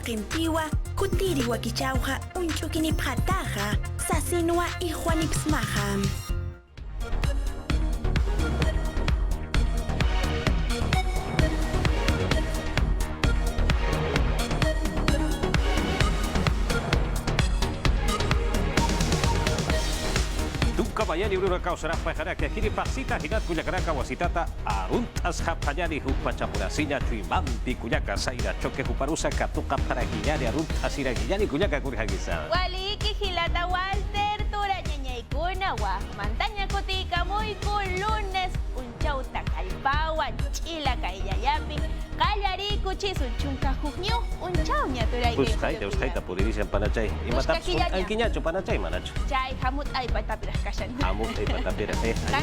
Qimpiwa, Kutiriwa Kichauja, Unchukini Prataja, Sasinwa y Juanipsmaja. Kabayani urura kausara pajaraka kiri pasita hinat kuyakaraka wasitata aruntas hapayani hupachamurasinya tuimampi kuyaka saira choque huparusa katuka para guiñani aruntas ira guiñani kuyaka kurihagisa. Waliki hilata Walter tura ñañaykuna mantaña kutika muy lunes unchauta kalpawan chila kayyayapi kallariku chisun chunka hukñu unchauña turayki. Euskaita puririsian panachay. Imatap angkiñacho panachay manacho. Chay hamut ay patapiras kasyan. Hamut ay patapiras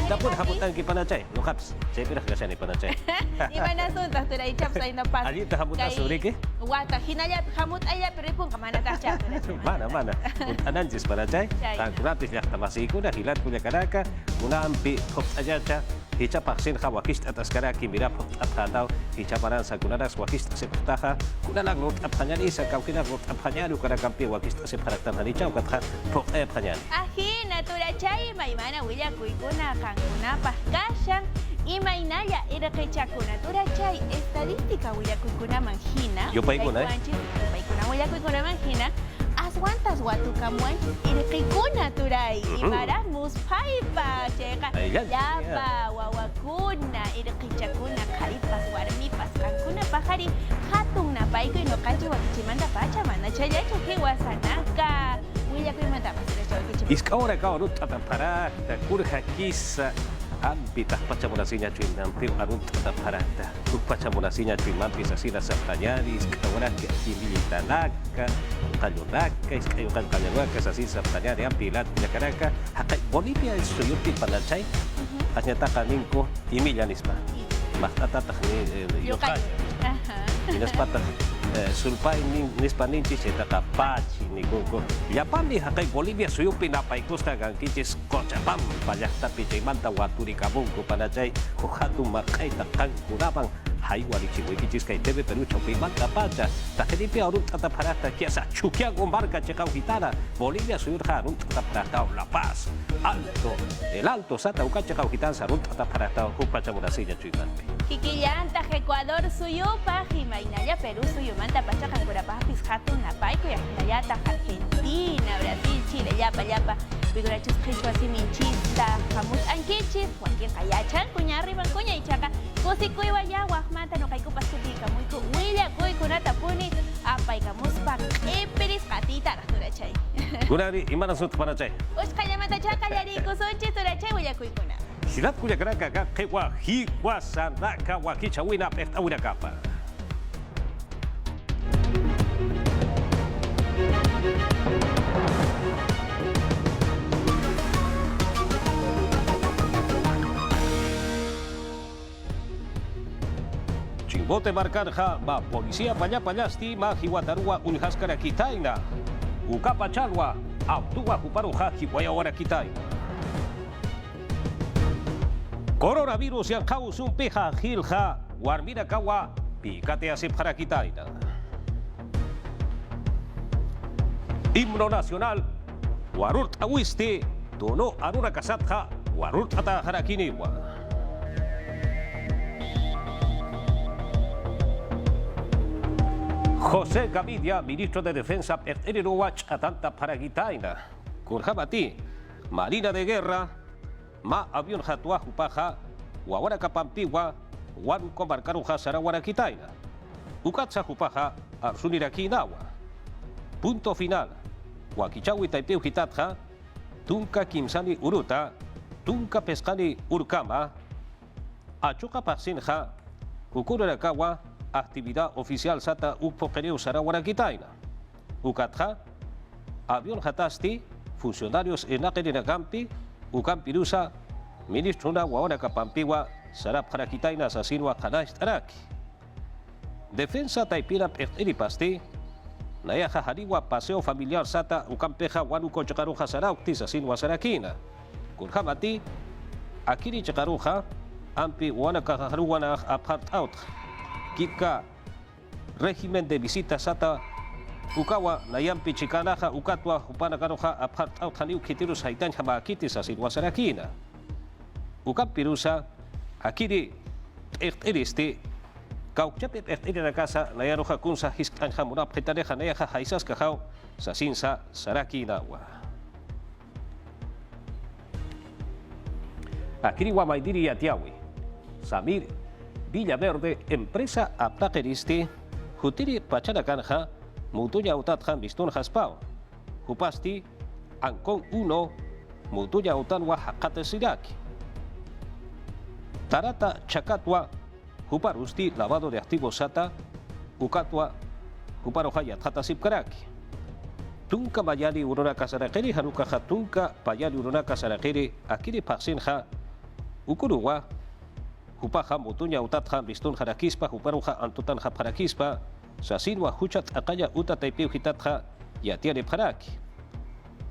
Tapos hamut angki panachay. No haps. Chay piras kasyan ay panachay. Di mana suntas turay chaps ay napas. Alita hamut asuriki? Wata hinaya hamut ay peripun kamana tasya. Mana. Ananjis panachay. Tangkuratis yak tamasiko na hilat kuya karaka. Una ampi hop ajacha. Hicha paksin ha wakist atas karaki mirap at hataw hicha paran sa kunaras wakist asip taha kunalang lot at hanyani sa kawkina lot at hanyani karakampi wakist asip haraktan hanichaw katha pro hanyani. Ahi natura chay may mana willa kuykuna kankuna pahkasyang imaynaya irakicha natura chay estadística willa kuykuna manghina. Yupaykuna willa kuykuna manghina. Aswantas watukamuan irikikuna turay imaramus paipa cheka yapa wawakuna irikichakuna karipas warmipas kankuna pajari hatun napayku no kanchi wakichimanda pacha mana chaya choque wasanaka willa kuymanta pasira choque iska ora kawarut atapara kurha kisa ambita pachamurasinya cuy nampi arut ataparata pachamurasinya cuy mampi sasina saptanyari iskawara ke hilitanaka kayonaka iskayukan kayonaka sasin saptanyari ampilat nyakaraka hakai Bolivia suyuti panachay hanya takaningko imilyanisma mahtatata ni yokai minas patah sulpai nispaninci cetaka paci ni gogo yapami hakai Bolivia suyupi napaikus kagang kicis kocapam banyak tapi manta waturi kabungku panachay hatu makai takang kurabang hai wali ciwi kicis kai tebe peru chopi manta paca tak hedipi arut tatap harata kiasa chukia gombarga cekau hitana Bolivia suyur harut tatap harata La Paz el alto sata uka cekau hitana sarut tatap harata hupachamurasinya cuy mampi Kikillanta Ecuador suyupa himaynaya Perú suyumanta pacha kankurapas hatun napayku yahinayata Argentina Brasil Chile yapa figurachus qhichwa siminchista hamut ankichis wakil qayachan kuñarriban kuña ichaqa kusikuywa yawaq manta nuqaykupas kutiykamuyku willakuykunata puni apaykamuspa q'ipiris qatiytaraq turachay kunari imana sut panachay ushqallamanta chaqallariykusunchis turachay willakuykuna Silat kuya karaka ka kewa hiwa sanaka wakicha wina pesta wina kapa. Chimbote marcanja ma policía palyasti ma hiwatarua unhaskara kitaina. Ukapa chalwa autua huparuja hiwayawara kitaina. Coronavirus yang kau sumpiha hilha warmina kawa pikate asip harakitaina. Himno nasional warurt awiste dono aruna kasatha warurt ata harakiniwa. José Gavidia, ministro de Defensa, Erteriruach atanta paragitaina. Kurjabati, Marina de Guerra, ma avión hatua hupaja wawara kapampiwa wan komarkaru hasara warakitaina ukatsa hupaja arsuniraquinawa punto final wakichawi taipeu hitatja tunka kimsani uruta tunka pescani urkama achuka pasinja ukurakawa actividad oficial sata ukpokereu sara warakitaina ukatja avión hatasti funcionarios enakerinagampi Ukampirusa, ministro na wawana kapampiwa, sarap harakitaina sa sinwa kanais taraki. Defensa taipirap eripasti, nayaha hariwa paseo familiar sata ukampeja wanuko chakaruja saraukti sa sinwa sarakina. Kurhamati, akiri chakaruja, ampi wana kaharuwana apart out. Kika, régimen de visita sata ukawa nayampi chikanaja ukatwa upanakaroja apartau taniu kitirus haitan jamakitis asirwasarakina. Ukapirusa akiri iristi kaukchapi iri na casa nayaroja kunsa hiskan jamurap hitareja nayaja haisas kajao sasinsa sarakinawa. Akiri Wamaidiri Yatiawi, Samir Villaverde, empresa aptakeristi, Jutiri Pachanakanja, Mutuya Utatjan Bistun Jaspao, Jupasti, Ancon 1, Mutuya Utanwa Hakate Siraki. Tarata Chakatwa, Juparusti, lavado de activos Sata, Ukatwa, Juparoja Tata Sipkaraki. Tunka Bayali Urona Kasarakeri, Hanuka Hatunka, Bayali Urona Kasarakeri, Akiri Pasinja, Ukuruwa, Jupaja Mutuña Utatja Bistun Jarakispa, Juparuja Antutan Japarakispa, Sasinwa Huchat Akaya Utataipiu Hitatja, Yatiare Paraki.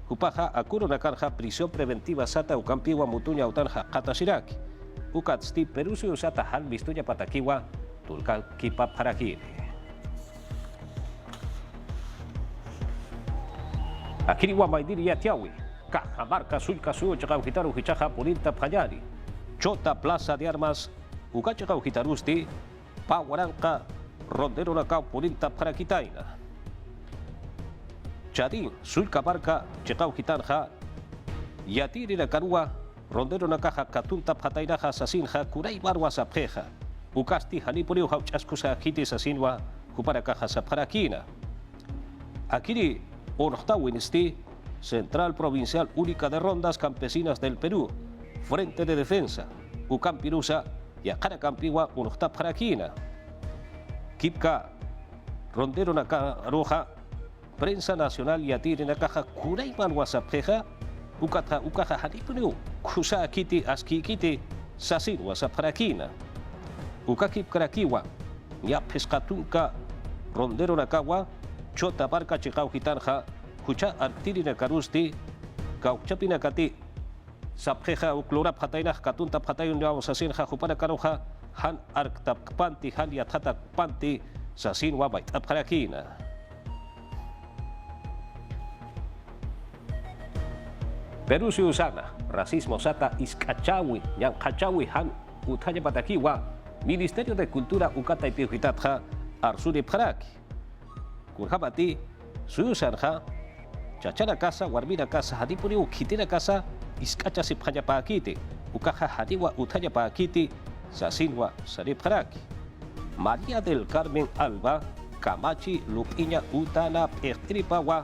Jupaja Akuru Nakanja, prisión preventiva Sata Ukampiwa Mutuña Utanja Katasiraki. Ukatsti Perusio Sata Han Bistuña Patakiwa, Tulka Kipa Parakiri. Akiri Wamaidiri Yatiawi, Cajamarca Sulca Suyo Chagauhitaru Hichaja Pulinta Payari. Chota Plaza de Armas, Ukachakau Hitarusti, Pawaranka, Rondero Nakau Pulinta Parakitaina. Chadín, Sulca Barca, Chekau Hitanja, Yatiri Nakarua, Rondero Nakaja, Katunta Patairaja, Sasinja, Kurai Barwa Sapjeja, Ukasti, Hanipuriu Hauchaskusa, Hiti Sasinwa, Kuparakaja Saparakina. Akiri, Orhtawinsti, Central Provincial Única de Rondas Campesinas del Perú. Frente de Defensa, Ucampirusa y Acaracampiwa, Unoctap Jarakina. Kipka, Rondero Nakaroja, Prensa Nacional y Atiri Nakaja, Kuraiman Wasapjeja, Ukata Ukaja Hanipunu, Kusa Kiti Askikiti, Sasin Wasapjarakina. Ukakip Karakiwa, Ya Pescatunca, Rondero Nakawa, Chota Barca Chikau Hitanja, Kucha Artiri Nakarusti, Kauchapinakati. Sapjeja uklura pataina katunta patayun yaw sasin ha jupana karoja han arktap panti han yatata panti sasin wabait apkarakina. Perú si usana racismo sata iskachawi yang kachawi han utaya patakiwa Ministerio de Cultura ukata ipiuhitatja arsuri paraki. Kurhabati suyusanha chachana casa warbina casa hadipuri ukitina casa Iskacha Siphaja Pakiti, Ukaja Hadiwa Utaya Pakiti, Sasinwa Saripharaki. María del Carmen Alba, Camachi Lupiña Utana Pertripawa,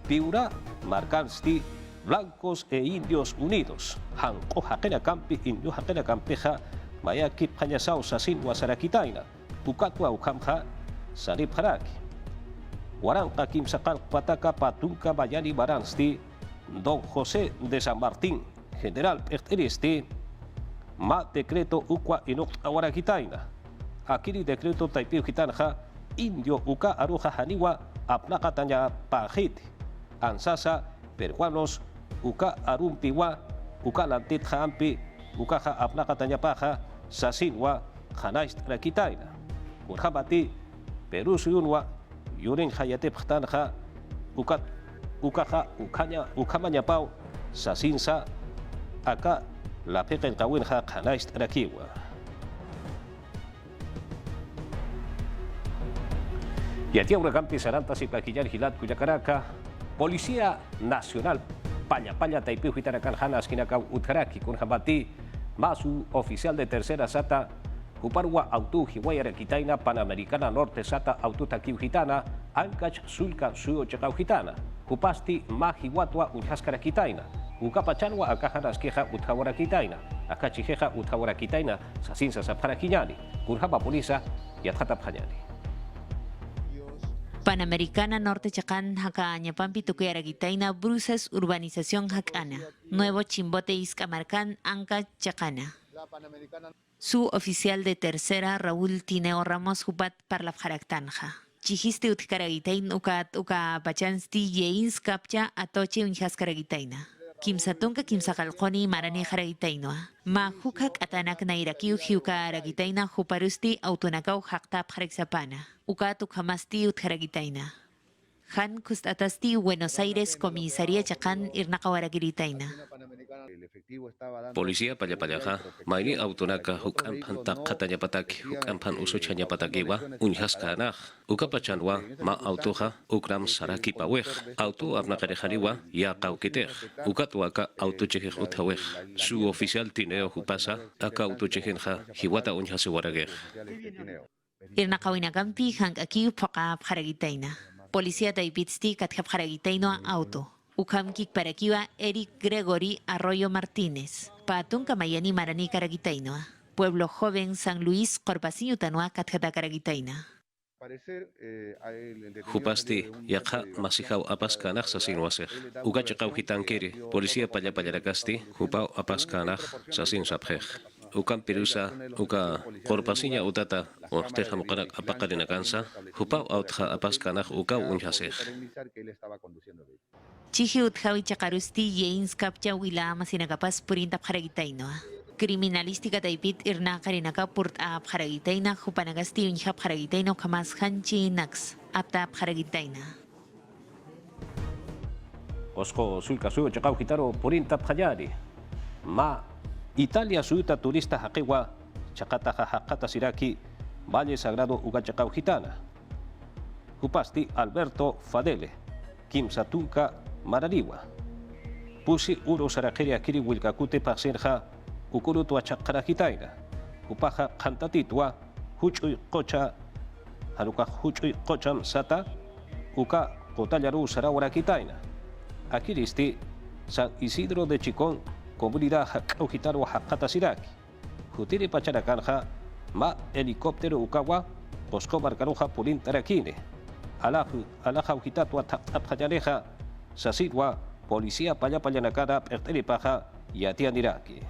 Piura, Marcansti, Blancos e Indios Unidos, Hanko Hakena Campi, Indio Hakena Campeja, Mayaki Panyasau Sasinwa Sarakitaina, Ukatwa Ukamja, Saripharaki. Waranka Kimsakal Pataka Patunka Bayani Baransti, Don José de San Martín, General Perteristi, Ma Decreto Ukwa Inok Awarakitaina, Akiri Decreto Taipiu Hitanja, Indio Uka Aruja Haniwa, Apnakatanya Pajit, Ansasa, Peruanos, Uka Arumpiwa, Uka Lantit Hampi, Ukaja Apnakatanya Paja, Sasinwa, Hanais Rakitaina, Urhabati, Perú Suyunwa, Yurin Hayatep Tanja, Ukat Ukaja, Ukamanya Pau, Sasinsa, Aka, La Pekel Kawinja, Hanais Rakiwa. Yatia Uragampi Saranta Sipaquillar Gilat Cuyacaraca, Policía Nacional, Paya Taipiu Hitarakan Hanas Kinakau Utkaraki, con Jabati, Masu, oficial de tercera Sata, Uparwa Autu Hiwayara Kitaina, Panamericana Norte Sata Aututakiu Gitana, Ankach Sulka Suyo Chakau Gitana, Upasti Mahiwatwa Unhaskara Kitaina, Ukapachanwa Akahanas Keja Uthawara Kitaina, Akachijeja Uthawara Kitaina, Sasinsa Saparakiñani, Kurhaba Polisa Yatata Panyani. Panamericana Norte Chacán, Jacañapampi Tuquera Guitaina, Bruces, Urbanización Jacana, Nuevo Chimbote Iscamarcán, Anca Chacana. Su oficial de tercera, Raúl Tineo Ramos, Jupat Parlap Jaractanja. Chijiste Utkaragitaina, Uka Pachansti, Yeins Capcha, Atoche Unjaskaragitaina. Kimsatunka Kimsakalkoni, Marani Jaragitainoa. Ma Hukak Atanak Nairakiu, Hiuka Aragitaina, Juparusti, Autonacau, Haktap Jarexapana. Ukatuk Hamasti Utkaragitaina. Han kustatasti Buenos Aires Comisaría Chakan Irnakawaragiritaina. Policía payapalaja, maini autonaka hukampan katanya pataki hukampan usuchanya patakiwa unhaskanaj ukapachanwa ma autoja ukram saraki pawej auto abnakarejariwa ya kaukitej ukatuaka autochejej utawej su oficial tineo hupasa aka autochejenja hiwata unhasiwaragej. Irnakawinakampi hang aki paka paragitaina. Policía taipitsti katkap paragitaino auto. Ukamkik parakiwa Eric Gregory Arroyo Martínez. Patun Kamayani Marani Karagitainoa. Pueblo Joven San Luis Corpaciño Tanua Katkata Karagitaina. Hupasti yakha masihau apas kanah sasin waseh. Uga cekau hitankiri, polisia paya-payarakasti, hupau apas kanah sasin sapjeh. Ukam pirusa, uka korpasinya utata, teha mukarak apakarina kansa, hupau autha apas kanah uka unhaseh. Chihi uthawi chakarusti yeins kapcha wila masinagapas purinta paragitainoa. Kriminalistika taipit irna karinaka purt ap haragitaina hupanagasti unhap haragitaino kamas hanchi naks apta haragitaina. Osko sulka suyo chakau hitaro purinta phayari. Ma Italia suyuta turista hakewa chakata hakata siraki Valle Sagrado uga chakau hitana. Hupasti Alberto Fadele, Kim Satunka Marariwa. Pusi uro sarakeria kiri wilkakute pasenja ukuru tua chakara hitaina. Upaha kantatitwa huchui kocha haruka huchui kocham sata uka kotallaru sarawara hitaina. Akiristi San Isidro de Chicón comunidad hakau hitaro hakata siraki. Hutiri pacharakanja ma helicóptero ukawa kosko barkaruja purin tarakine. Alaja ujitatua tapjayaneja sasirwa policía payapayanakara perteripaja yatianiraki.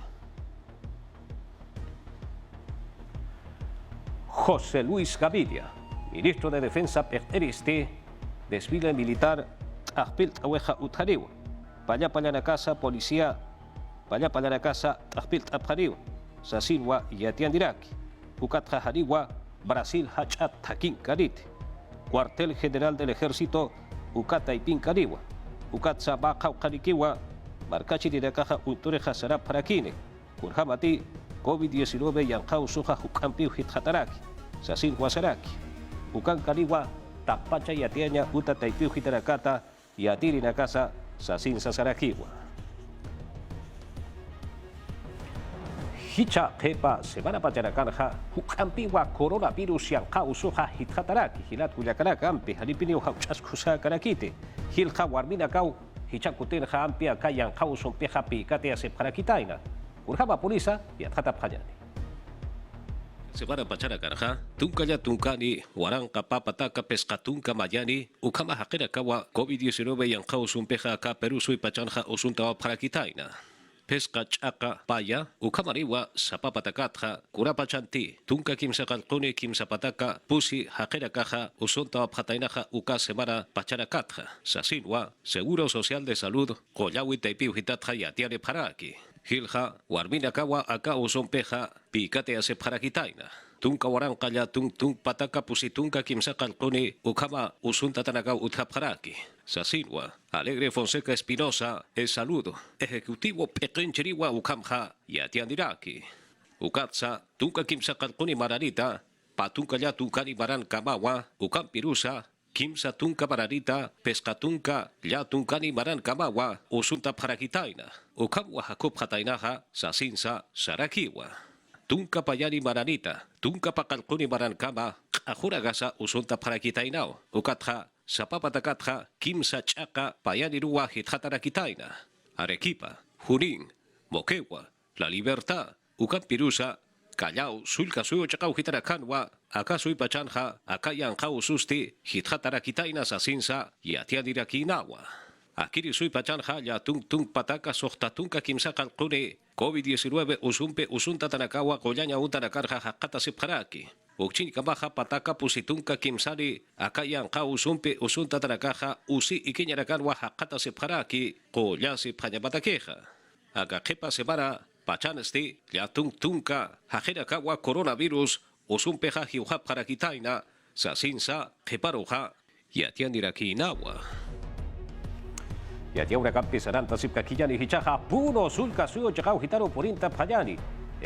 José Luis Gaviria, ministro de Defensa perteristi, desfile militar Ahpil Aweja Utjariwa, payapayanakasa policía payapayanakasa Ahpil Abjariwa, sasirwa yatianiraki. Ukatja Jariwa, Brasil Hachat Takin Karite. Cuartel General del Ejército Ukata y Pincariwa, Ukatsa Bakau Karikiwa, Marcachi de Caja Utureja Sarap Parakine, Kurhamati, COVID-19 Yankau Suja Hukampi Hithataraki, Sasin Huasaraki, Ukan Kariwa, Tapacha Yatiaña Uta Taipiu Hitarakata, Yatiri Nakasa, Sasin Sasarakiwa. Hicha kepa semana pacharakanja hukampiwa coronavirus yang kau suha hithataraki hilat kuyakaraka ampi halipini hauchaskusa karakite hilja warmina kau hichakutenja ampi aka yang kau sompeja pikate ase parakitaina urjaba polisa yathata phayani semana pacharakanja tunkaya tunkani warang kapapataka pescatunka mayani ukama hakera kawa COVID-19 yang kau sompeja aka Peru sui pachanja usuntawa parakitaina. Pesca chaka paya ukamariwa sapapatakatja kurapachanti tunka kimsa kalkuni kimsa pataka pusi hakera kaja usonta patainaja uka semana pacharakatja sasinwa seguro social de salud koyawi taipiu hitatja yatiane paraki hilja warmina kawa aka usonpeja pikate ase parakitaina tunka warang kaya tung pataka pusi tunka kimsa kalkuni ukama usunta tanaka utja paraki Sasinwa, Alegre Fonseca Espinosa, el saludo, ejecutivo Pequencheriwa Ukamja, Yatiandiraki. Ukatsa, Tunka Kimsa Kalkuni Mararita, Patunka ya Tunkani Maran Kamawa, Ukam Pirusa, Kimsa Tunka Mararita, Pescatunka, ya Tunkani Maran Kamawa, Usunta Parakitaina, Ukamwa Jacob Hatainaja, Sasinsa, Sarakiwa. Tunka Payani Maranita, Tunka Pakalkuni Maran Kama, Ajuragasa, Usunta Parakitainao, Ukatja, Sapapatakatja, Kimsa Chaka, Payanirua, Hitatarakitaina, Arequipa, Junín, Moquegua, La Libertad, Ucampirusa, Callao, Sulca Suyo Chacau Hitaracanwa, Acaso y Pachanja, Acayancau Susti, Hitatarakitaina Sasinsa, Yatianiraquinawa. Akiri Sui Pachanja, Ya Tung Pataka, Sohtatunka Kimsa Kalkune, COVID-19, Usumpe, Usunta Tanakawa, Goyaña Utanakarja, Hakata Sipharaki. Ukchin Kamaja Pataka Pusitunka Kimsari, Akayan Ka Usumpe Usunta Tanakaja, Usi Ikiñarakanwa Hakata Sepharaki, Koyasi Panyapatakeja. Agakepa Semana, Pachanesti, Yatung Tunka, Hajerakawa Coronavirus, Usumpeja Hiuha Parakitaina, Sasinsa, Keparuja, Yatian Irakinawa. Yatia una campisarán tasip kakijani hichaja puno sulka suyo chakau hitaro purinta payani.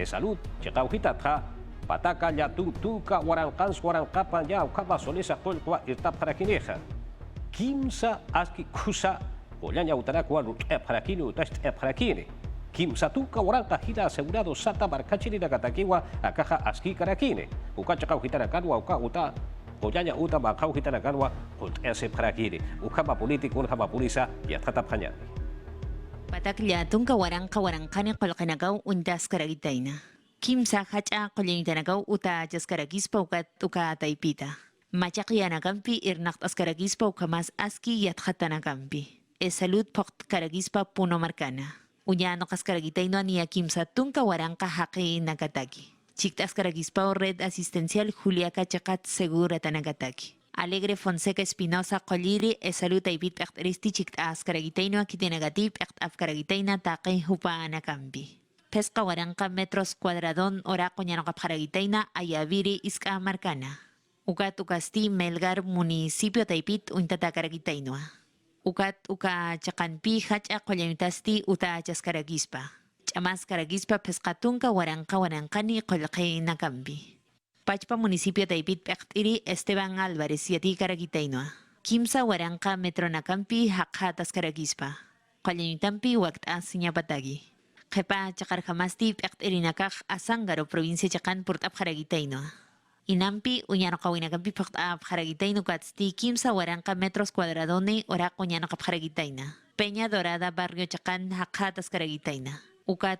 Salud chakau hitatha pataka ya tunka warangkans warangkapan ya ukaba solesa kolkwa irta parakineja. Kimsa aski kusa Pollanya utarakwa parakini utash parakini. Kimsa tunka warangka hila asegurado sata barkachiri nakatakiwa akaja aski karakine. Ukachakau hitarakanwa uka uta Pollanya uta bakau hitarakanwa ese parakini. Ukama politiko ukama polisa ya tatapanya. Pataklia tunka warangkani kolkanagaw undas karagitayna. Kimsa hacha kolinitanagaw uta jaskaragispa uka taipita. Machakiyanagampi irnakt askaragispa ukamas aski yathatanagampi. Salud pokt karagispa puno markana. Unyano kaskaragitayno niya kimsa tunka warangka haki nagatagi. Chiktas karagispa red asistencial Juliaca Chacat segura tanagatagi. Alegre Fonseca Espinosa Coliri salud taipit pekteristi chiktas karagitayno akitinagati pekt afkaragitayna taqi hupa anakambi. Pesca warangka metros cuadradón ora coñano kapkaragitayna ayaviri iska markana. Ukat ukasti Melgar municipio taipit untata karagitaynoa. Ukat uka chakanpi hacha kolyamtasti uta chaskaragispa. Chamas karagispa pescatunka warangkani kolkay nakambi. Pachpa municipio taipit pektiri Esteban Álvarez yati karagitaynoa. Kimsa warangka metro nakampi hakhatas karagispa. Kolyamtampi wakta sinyapatagi. Kepa chakarhamasti pektiri nakak Asangaro provincia chakan purtap karagitaynoa. Inampi uñano kawinagampi paktap haragitayno katsti kimsa warangka metros cuadradone ora uñano kap haragitayna. Peña Dorada barrio Chacan hakatas karagitayna. Uka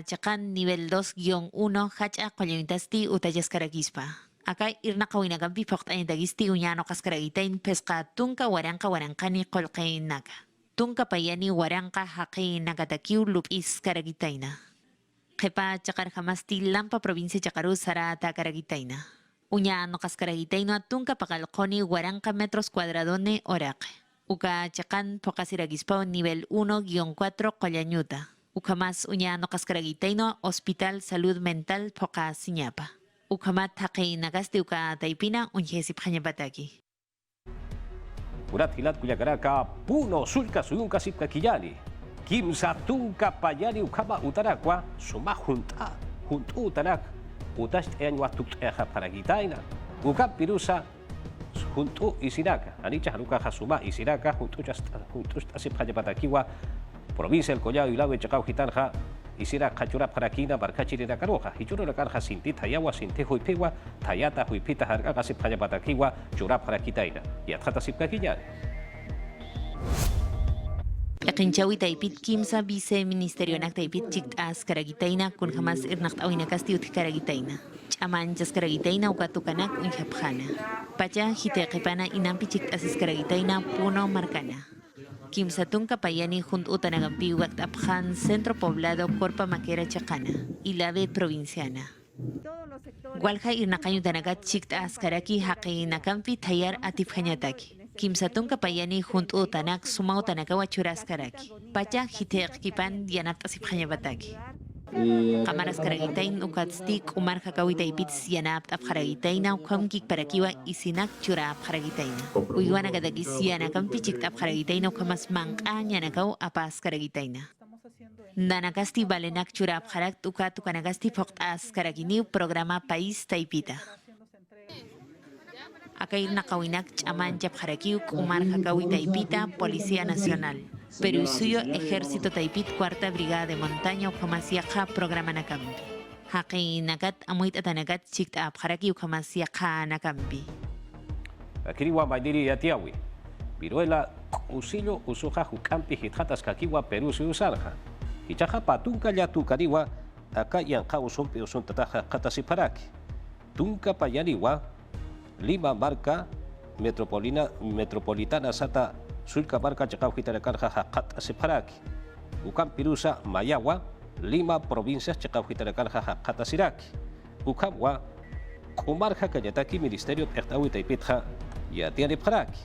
Chacan nivel 2-1 hacha kolyamtasti utayas karagispa. Akay irna kawinagampi paktayin dagisti uñano kas karagitayn pesca tunka warangkani kolkay naga. Tunka payani warangka haki nagatakiw lupis karagitayna. Kepa Chakar hamasti lampa provincia Chacaru sarata karagitayna. Uña no kaskaragitayno tunka pakalkoni warangka metros cuadradone orake. Uka chakan pokasiragispa nivel 1-4 kolyanyuta. Uka mas uña no kaskaragitayno Hospital Salud Mental poka sinyapa. Uka mat haki nagasti uka taipina unjesip hanyapataki. Urat hilat kuyagaraka puno sulka suyunka sipka kiyali. Kimsa tunka payani ukama utarakwa suma juntu utarak. Utas en watuk paragitaina. Uka pirusa juntu isiraka. Anicha haruka hasuma isiraka juntu asip hanyapatakiwa. Provincia el collado y lago chakau hitanja. Isira kachura parakina barkachiri na karoja. Hichuro na karja sinti tayawa sinti huipewa. Tayata huipita harga asip hanyapatakiwa. Chura parakitaina. Y atrata sip kakiyari. Yakinchawi taipit kimsa vice ministerio nak taipit chiktas karagitayna kun hamas irnakt awinakasti uti karagitayna. Chaman jas karagitayna ukatukanak unjapjana. Pacha hiteqipana inampi chiktas karagitayna puno markana. Kimsa tunka payani junt utanagampi waktapjan centro poblado Corpa Maquera Chacana, Ilave provinciana. Walja irnakayu tanagat chiktas karaki haqi nakampi tayar atifjanyataki. Kimsa tunka payani junto utanak sumau tanakawa churas karaki. Pacha hiteq kipan dianat asipjanyabataki. Kamaras karagitayn ukatstik umar kakawita ipits yanap apkaragitayna ukamkik parakiwa isinak chura apkaragitayna. Uywana kadagis yanakam pichik apkaragitayna ukamas mangka yanakaw apas karagitayna. Nanakasti balenak chura apkarag tukanagasti poktas karaginiw programa País Taipita. Akay nakawinak chaman japjarakiuk umar kakawita ipita Policía Nacional. Perú suyo Ejército Taipit Cuarta Brigada de Montaña ukamasiaka programa nakambi. Haki nagat amuit atanagat chikta apjaraki ukamasiaka nakambi. Akiriwa maidiri yatiawi. Viruela usillo usuja hukampi hitjatas kakiwa Perú suyo sarja. Hichaja patunka yatukariwa aka yanka usumpi usuntataja katasiparaki. Tunka payaniwa Lima marca metropolitana sata sulka marca chakau hitarakarja hakat asiparaki. Ukam pirusa Mayawa Lima provincias chakau hitarakarja hakat asiraki. Ukamwa kumarja kayataki ministerio pertawi taipitja ya tiene paraki.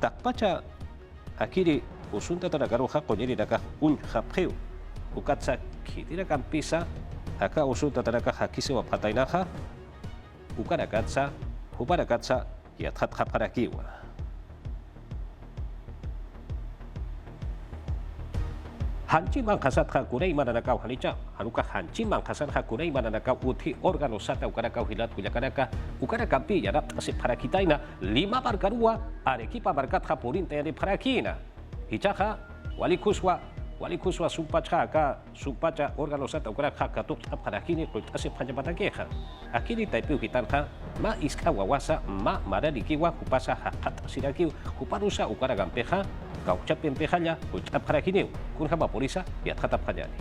Takpacha akiri usunta tarakaroja konyeri naka un japeu. Ukatsa kitira kampisa aka usunta tarakaja kisewa patainaja. Ukarakatsa Huparakatsa yathat haparakiwa. Hanchi mangkasat hakunay mananakaw hanicha, hanuka hanchi mangkasat hakunay mananakaw uti organo sata ukarakaw hilat kuyakaraka, ukarakampi yarap kasi para kitay na 5 barkarua, arekipa barkat hapurin tayo para kina. Hichaka, walikuswa sumpacha ka, sumpacha organo sata ukaraka katuk para kini kulit kasi panjabatakeha. Akini taipu hitan ka, ma iska wawasa, ma maradikiwa kupasa hakat sirakiw, kuparusa ukaragampeha, kau capin pehanya, ucap para kini, kun hama polisa, ya tatap kanyani.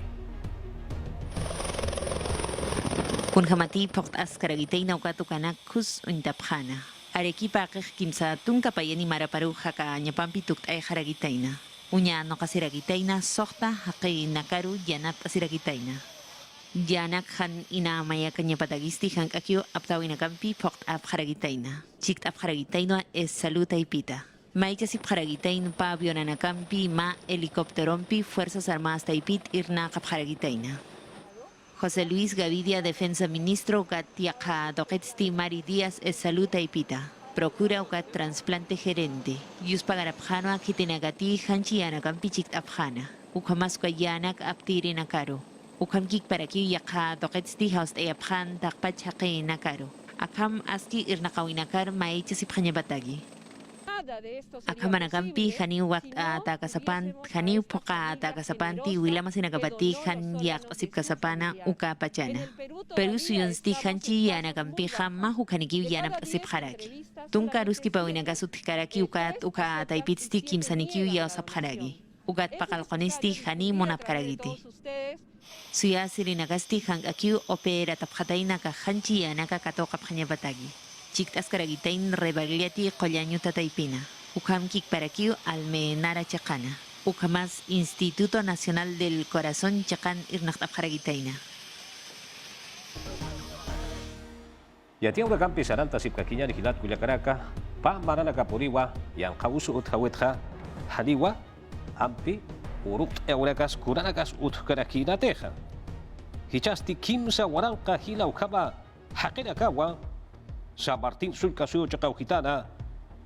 Kun hamati pokt askaragitay na ukatukanak kus untapkhana. Arequipa kimsa tung kapayani maraparu haka nyapampituk ay haragitay na. Unya no kasiragitay na sokta haki nakaru yanap asiragitay na. Yanak han ina maya kanya patagisti han kakyo aptawin na kampi pokt ap haragitay na. Chikt ap haragitay no es salutay pita. May kasi paragitay ng pabyo na nakampi ma helikopterompi Fuerzas Armadas Taipit irna kapharagitay na. José Luis Gavidia, Defensa Ministro, Gatiaka Doketsti Mari Díaz, es Salud Taipita. Procura ukat trasplante gerente. Yus pagarapjano akitinagati hanchi anakampi chikt apjana. Ukamas yanak aptiri nakaro. Ukamkik paraki yaka Doketsti House Ayapjan takpach haki nakaro. Akam aski irna kawinakar may chasipjanya batagi. Akamanakampi haniu wakt atakasapan haniu poka atakasapanti wilama sinagabati han yak asip kasapana uka pachana. Peru suyonsti hanchi yanakampi hamma hukanikiw yanap asip haraki. Tungka ruski pawinagasut karaki uka taipitsti kimsanikiw yaosap haragi. Ugat pakalkonisti hani monap karagiti. Suya sirinagasti hang akiu opera taphatay naka hanchi yanaka katokap hanya batagi. Chiktas karagitain rebaliati kolyanyo tataipina. Ukam kik parakiu almenara chakana. Ukamas Instituto Nacional del Corazón chakan irnaktap karagitaina. Yati ang nakampi sarang tasip kakinya di hilat kuyakaraka, pa marana kapuriwa yang kausu ut hawetha haliwa ampi uruk eurakas kuranakas ut karakina teha. Hichasti kimsa warangka hilaw kaba hakinakawa sa Martin Sulcasio Chacauhitana,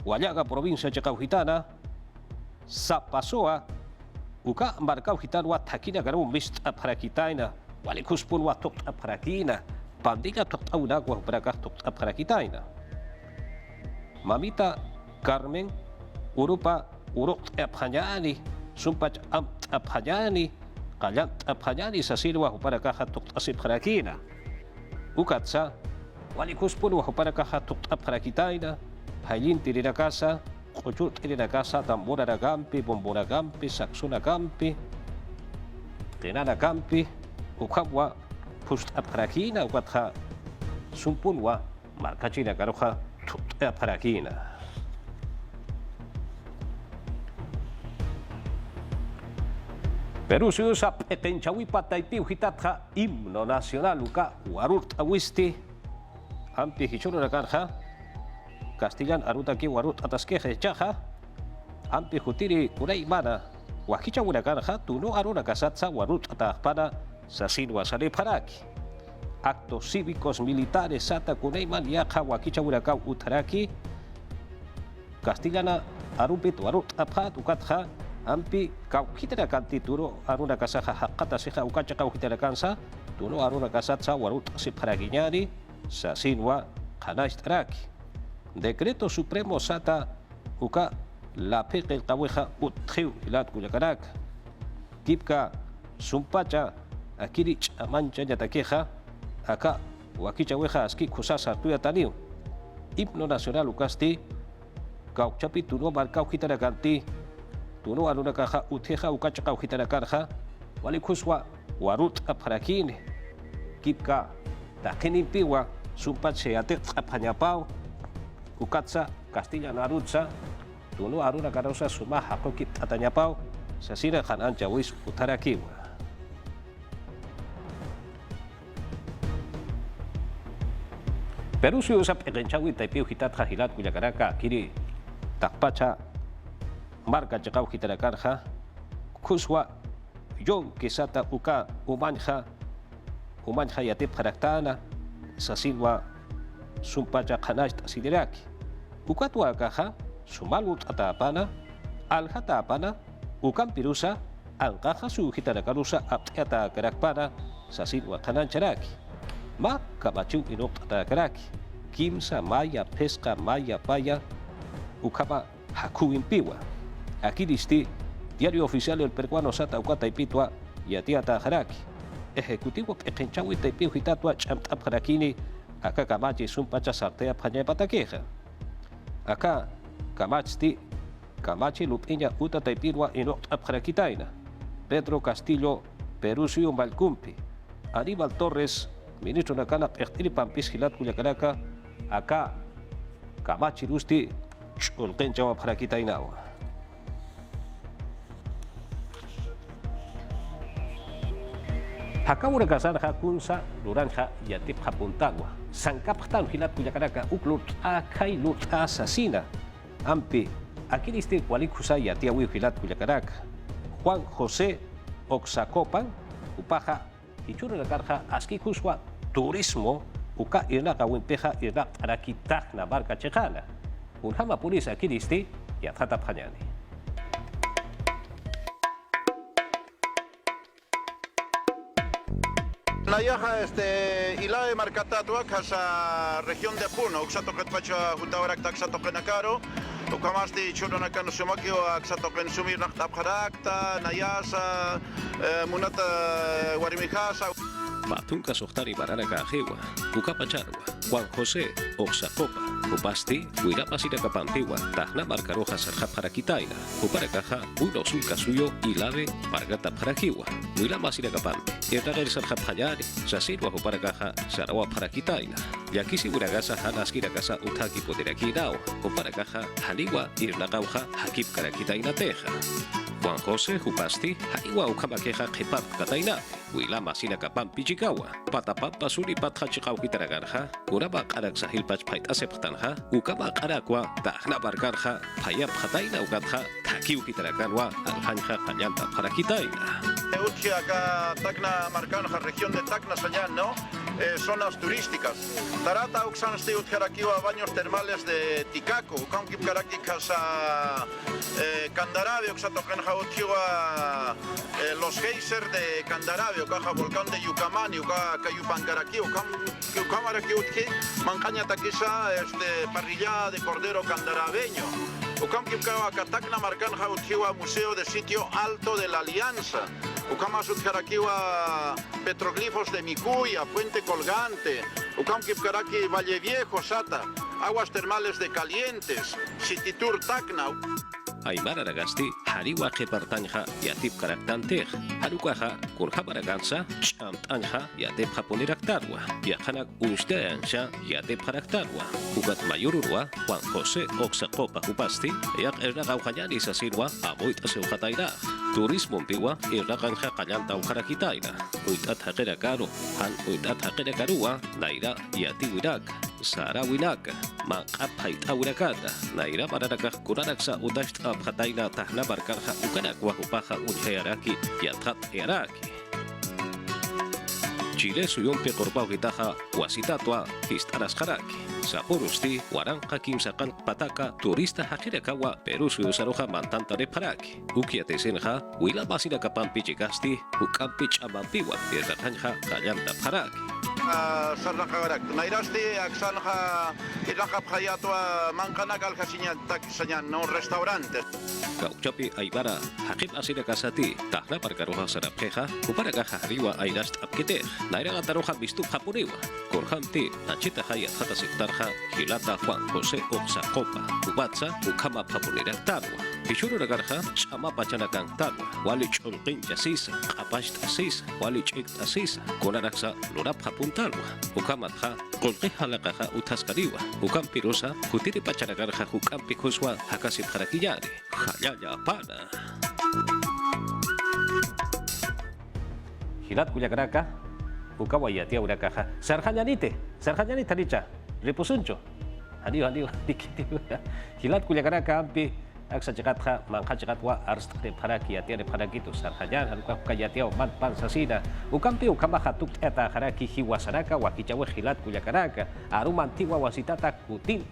Huallaga provincia Chacauhitana, sa Pasoa, uka Marcauhitana wa takina garum mist aprakitaina, walikuspun wa tok aprakina, pandika tok aunagwa uprakah tok aprakitaina. Mamita Carmen, Urupa, Uruk aphanyani, sumpach aphanyani, kalant aphanyani sa silwa uprakah tok asiprakina. Ukatsa, walikuspun wa huparakaha tukta parakitaina, hayin tirina casa, kuchut tirina casa, tambora na gampi, bombona gampi, saksuna gampi, tinana gampi, ukabwa pusta parakina, ukatha sumpun wa markachina garuha tukta parakina. Peru suyusap etenchawi pataipi uhitatha himno nacional uka warurt awisti, ampi hichuru na kanha, Castellan arutaki warut atas kehe chaha, ampi hutiri kuray mana, wakicha una kanha, tuno aruna kasat sa warut atahpana sa sinwa sa paraki. Actos cívicos militares sata kunay man yakha wakicha una kau utaraki, Castellana arupit warut aphat ukatha, ampi kau kita kanti turo aruna kasaha hakata siha ukacha kau kita kansa, tuno aruna kasat sa warut si paraginyari, sa sinwa kanashtaraki. Decreto Supremo sata uka la pekel kaweja uthiu hilat kuyakarak. Kipka sumpacha akirich amancha yatakeja aka wakicha weja aski kusasa tuyataniu. Himno nacional ukasti kauchapi tuno markau hitarakanti tuno anuna kaja utheja ukacha kau hitarakarja walikuswa warut aparakine. Kipka takenimpiwa sumpat seyatek apanyapau ukatsa Castilla narutsa tuno aruna karosa sumah hakokit atanyapau sasira kanan jawis utarakiwa. Peru suyusap ekenchawi taipiu hitat hahilat kuyakaraka kiri takpacha marka jakau hitarakarja kuswa yon kisata uka umanja yatip haraktana sa silwa sumpacha kanash sidiraki. Ukatwa kaha sumalut atapana alhatapana ukam pirusa angka su kita karusa apta karakpana sasin wakanan charaki ma kabachu inok karaki kimsa maya pesca maya paya ukama hakuin piwa aquí disti Diario Oficial del Peruano Sata Ucata y Pitua y Atiata Jaraki Ejecutivo Pekenchawi Taipiu Hitatua Chamtap Jarakini acá Camachi Sumpacha Sartea Paña Pataqueja acá Camachti Camachi Lupiña Uta Taipirua y Noctap Jarakitaina Pedro Castillo Perusio Malcumpi Aníbal Torres Ministro Nakana Pertiri Pampis Gilat Cuyacaraca acá Camachi Lusti Chulkenchawa Jarakitainawa. Hakawura kasar hakunsa duranja yatip hapuntagua. Sangkaptan hilat kuyakaraka uklut akai lut asasina. Ampi akiliste kualikusa yatiawi hilat kuyakaraka. Juan José Oxacopan upaja hichura nakarja aski kuswa turismo uka irna kawimpeja irna arakitah na barca chejana. Unhama pulis akiliste yatata panyani. Nayaja ilae marcatatua casa región de Puno, uxato que pacha juntaora taxato kenakaro, ukamasti chuno nakano sumakio axato ken sumir naktabharakta, nayasa, munata guarimijasa. Matunca sohtari barana kajewa, ukapacharwa, Juan José Oxacopa, upasti, huirapasira kapantiwa, tahna marcaroja sarja para quitaina, uparakaja, uno sulka suyo, ilave, pargata para kiwa, huiramasira kapanti, irragar sarja payari, sasirwa uparakaja, sarawa para quitaina, yakisi uragasa hanaskira casa utaki poderakinao, uparakaja, haniwa, irnagauja, hakip karakitaina teja. Juan José Upasti, haiwa ukamakeja kepat kataina, huilama sina kapan pichikawa, patapampa suri patachikau kitaragarja, uraba karak sahil pachpait aseptanha, ukama karakwa, tahna bargarja, payap kataina ugatja, takiu kitaragarwa, alhanja kanyanta para kitaina. Utsia acá Tacna Marcanja, región de Tacna Sayán, ¿no? Zonas turísticas. Tarata Uxansti Utjarakiwa, baños termales de Ticaco, Ukankip Karaki Casa Candarabio, Xatokenja Utjiwa, los geysers de Candarabio, Caja Volcán de Yucamani, Cayupancaraki, Ucamaraki Utji, Mancaña Taquisa, parrilla de cordero candarabeño. Ukankip Tacna Marcanja Utjiwa, Museo de Sitio Alto de la Alianza. Ukamas Utjarakiwa, petroglifos de Micuya, Puente Colgante, Ukamkip Karaki, Valle Viejo, Sata, aguas termales de Calientes, City-Tour Tacna. Aymara Ragasti, Hariwa Kepartanja, Yatip Karaktantej, Harukaja, Kurhabaragansa, Chamtanja, Yatep Japoniraktarwa, Yahanak Unsteansha, Yatep Haraktarwa, Ugat Mayururwa, Juan José Oxacopa Upasti, Yak Erragauhayani Sasirwa, Amoit Aseuhataira, Turismo Piwa, Irraganja Kayanta Ukarakitaina, Uitat Hakerakaro, Han Uitat Hakerakarua, Naira, Yatiwirak, Sarawinak, Makapait Aurakata, Naira Baraka Kuranaksa Udasht Abhataina Tahna Barkarja Ukanakwa Upaja Unhearaki, Yathat Eraki. Chile suyompe korbau gitaja wasitatua histaras haraki. Sapurusti waranka kimsakan pataka turista hakirakawa Peru suyusaroja mantanta de paraki. Ukiate senja wila basina kapampi chikasti ukampich amampiwa irratanja kayanta paraki. Sarnakarak, Nairasti, Axanja, Irrakaphayatua, Mankanakal Hasiñan, no restaurantes. Kauchapi Aibara, Hakip Asira Kasati, Tahna Parkaroja Sarapjeja, Uparagaja Riwa Airast Apkete, Naira Gataroja Bistu Japuriwa, Korhamti, Nachita Hayat Hata Sektarja, Hilata Juan José Oxacopa, Ubatsa, Ukama Papunera Tarwa, Pishuru Ragarja, Chama Pachana Cantarwa, Walich Ulqin Yasisa, Kapasht Asisa, Walich Ik Asisa, Konaraksa, Lurap Hapuntarwa, Ukamatha, Kolqi Halakaja Utaskariwa, Ukam Pirusa, Kutiri Pachanagarja, Ukam Pikuswa, Hakasip Harakiyari, Hayaya Pana. Hilat Kuyakaraka, Ukawayatia Urakaja, Sarjanyanite, Sarjanyanita Richa, Reposuncho, Adiós, Hilat Kuyakaraka, Ampi, Aksa Jakatha, Mankajakatwa, Arst de Paraki, Atia de Parakito, Sarjayan, Harukayatia, Man Sasina, Ukampi, Ukamahatuk, Eta Haraki, Hiwasaraka, Wakichawe, Hilat Kuyakaraka, Aruma Antigua, Wasitata, Kutin,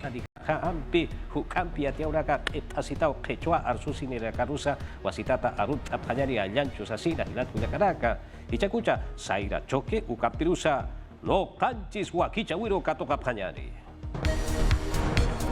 Jaampi, Hukampi, Atiauraca, Asitao, Quechua, Arsusini, Carusa, Wasitata, Arut, Apanyari, Allancho, Sasina, Hilatuya Caraca, Ichacucha, Saira, Choque, Ucapirusa, Lo Canchis, Huaquicha, Huiro, Catoca, Pañari.